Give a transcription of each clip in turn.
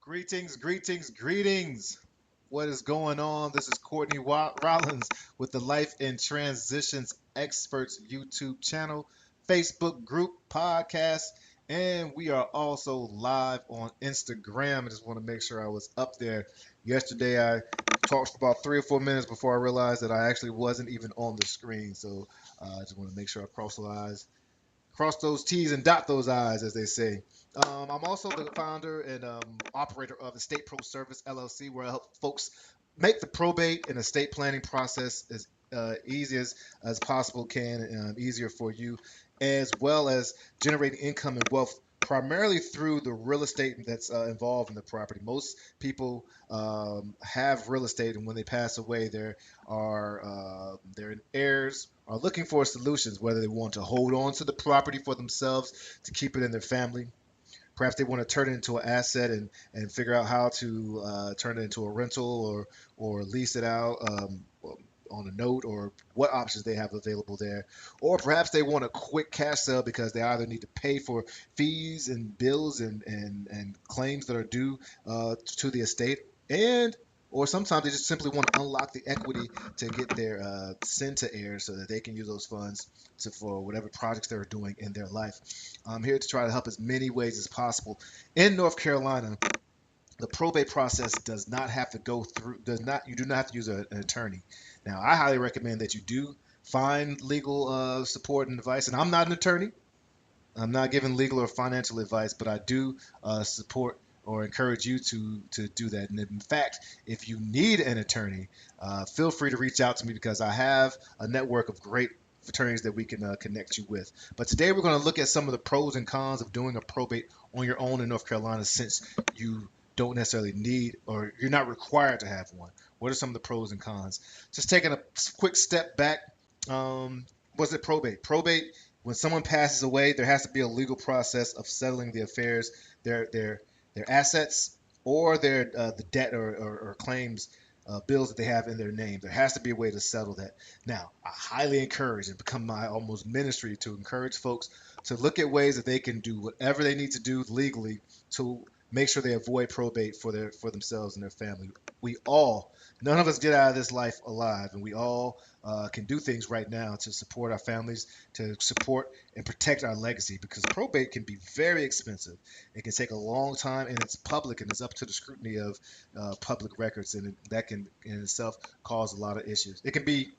Greetings, greetings, greetings. What is going on? This is Courtney Rollins with the Life in Transitions Experts YouTube channel, Facebook group, podcast, and we are also live on Instagram. I just want to make sure I was up there. Yesterday, I talked for about 3 or 4 minutes before I realized that I actually wasn't even on the screen. So I just want to make sure I cross those T's and dot those I's, as they say. I'm also the founder and operator of Estate Pro Service LLC, where I help folks make the probate and estate planning process as easy as possible, easier for you, as well as generating income and wealth primarily through the real estate that's involved in the property. Most people have real estate, and when they pass away, their heirs are looking for solutions, whether they want to hold on to the property for themselves to keep it in their family. Perhaps they want to turn it into an asset and figure out how to turn it into a rental or lease it out on a note, or what options they have available there. Or perhaps they want a quick cash sale because they either need to pay for fees and bills and claims that are due to the estate, and or sometimes they just simply want to unlock the equity to get their sent to heirs so that they can use those funds for whatever projects they're doing in their life. I'm here to try to help as many ways as possible. In North Carolina, the probate process does not have to go through, does not, you do not have to use an attorney. Now, I highly recommend that you do find legal support and advice. And I'm not an attorney. I'm not giving legal or financial advice, but I do support or encourage you to do that. And in fact, if you need an attorney, feel free to reach out to me because I have a network of great attorneys that we can connect you with. But today we're going to look at some of the pros and cons of doing a probate on your own in North Carolina, since you don't necessarily need or you're not required to have one. What are some of the pros and cons? Just taking a quick step back. Was it probate? Probate, when someone passes away, there has to be a legal process of settling the affairs, their their their assets, or the debt or claims, bills that they have in their name. There has to be a way to settle that. Now, I highly encourage and become my almost ministry to encourage folks to look at ways that they can do whatever they need to do legally to make sure they avoid probate for themselves and their family. We all, none of us get out of this life alive, and we all can do things right now to support our families, to support and protect our legacy, because probate can be very expensive. It can take a long time, and it's public, and it's up to the scrutiny of public records, and that can in itself cause a lot of issues. It can be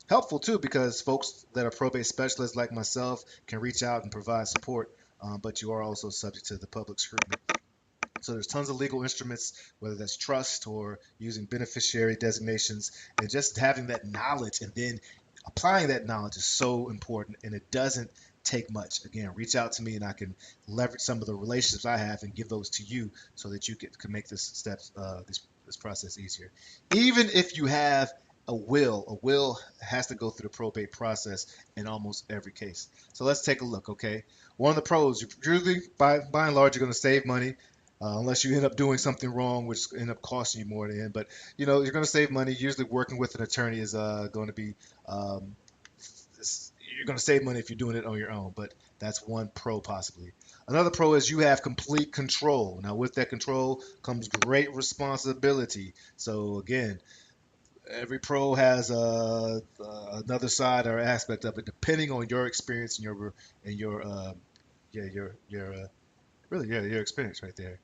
helpful too because folks that are probate specialists like myself can reach out and provide support, but you are also subject to the public scrutiny. So there's tons of legal instruments, whether that's trust or using beneficiary designations, and just having that knowledge and then applying that knowledge is so important, and it doesn't take much. Again, reach out to me and I can leverage some of the relationships I have and give those to you so that you can make this process easier. Even if you have a will has to go through the probate process in almost every case. So let's take a look, okay? One of the pros, usually by and large, you're going to save money, unless you end up doing something wrong, which end up costing you more in the end. But you're going to save money. Usually, working with an attorney is going to be um, you're going to save money if you're doing it on your own. But that's one pro possibly. Another pro is you have complete control. Now, with that control comes great responsibility. So again, every pro has another side or aspect of it, depending on your experience and your yeah your really yeah your experience right there.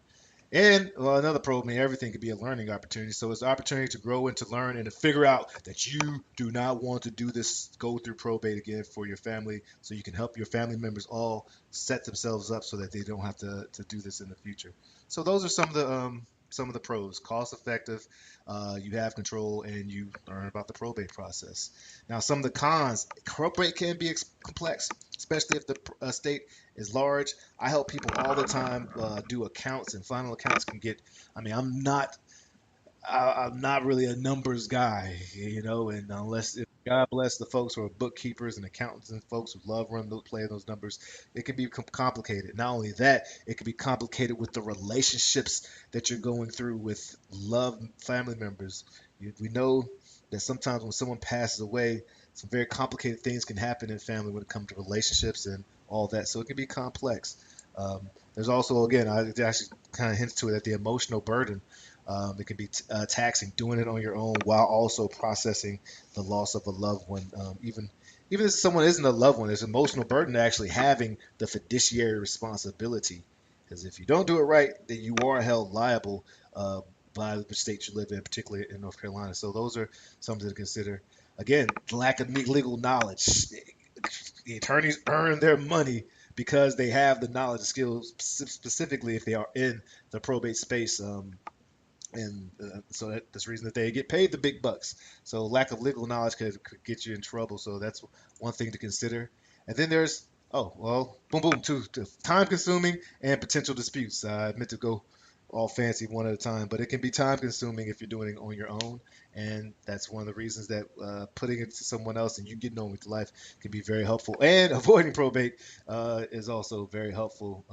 And well, another pro, I mean, everything could be a learning opportunity. So it's an opportunity to grow and to learn and to figure out that you do not want to do this, go through probate again for your family, so you can help your family members all set themselves up so that they don't have to do this in the future. So those are some of the pros. Cost effective, you have control, and you learn about the probate process. Now, some of the cons: probate can be complex, especially if the estate is large. I help people all the time do accounts, and final accounts can get. I mean, I'm not really a numbers guy, and unless if God bless the folks who are bookkeepers and accountants and folks who love running those playing those numbers, it can be complicated. Not only that, it can be complicated with the relationships that you're going through with love family members. We know that sometimes when someone passes away, some very complicated things can happen in family when it comes to relationships and all that. So it can be complex. There's also, again, I actually kind of hints to it, that the emotional burden, it can be taxing doing it on your own while also processing the loss of a loved one. Even if someone isn't a loved one, there's emotional burden to actually having the fiduciary responsibility. Because if you don't do it right, then you are held liable uh, by the state you live in, particularly in North Carolina. So those are something to consider. Again, lack of legal knowledge. The attorneys earn their money because they have the knowledge and skills, specifically if they are in the probate space. And that's the reason that they get paid the big bucks. So lack of legal knowledge could get you in trouble. So that's one thing to consider. And then there's, oh well, boom boom, two time consuming and potential disputes. I meant to go all fancy one at a time, but it can be time consuming if you're doing it on your own. And that's one of the reasons that putting it to someone else and you getting on with life can be very helpful. And avoiding probate is also very helpful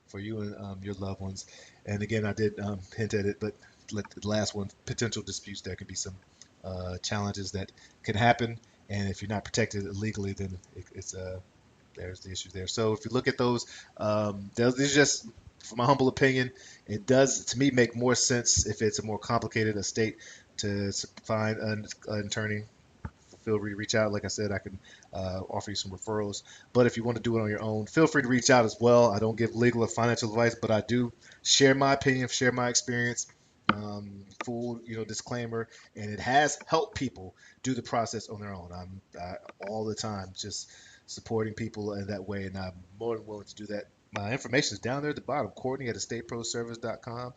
for you and your loved ones. And again, I did hint at it, but the last one, potential disputes. There can be some challenges that can happen, and if you're not protected legally, then it's there's the issues there. So if you look at those, these are just, from my humble opinion, it does to me make more sense if it's a more complicated estate to find an attorney. Feel free to reach out. Like I said, I can offer you some referrals. But if you want to do it on your own, feel free to reach out as well. I don't give legal or financial advice, but I do share my opinion, share my experience. Full, disclaimer, and it has helped people do the process on their own. All the time just supporting people in that way, and I'm more than willing to do that. My information is down there at the bottom. Courtney at estateproservice.com.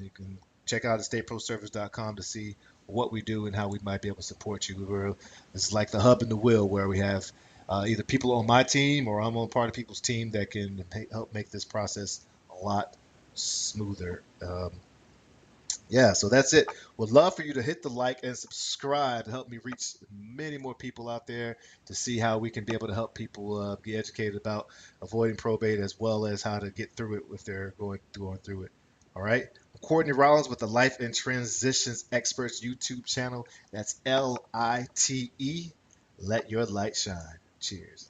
You can check out estateproservice.com to see what we do and how we might be able to support you. It's like the hub and the wheel where we have either people on my team or I'm on part of people's team that can help make this process a lot smoother. Yeah, so that's it. Would love for you to hit the like and subscribe to help me reach many more people out there to see how we can be able to help people be educated about avoiding probate as well as how to get through it if they're going through it. All right. I'm Courtney Rollins with the Life and Transitions Experts YouTube channel. That's LITE. Let your light shine. Cheers.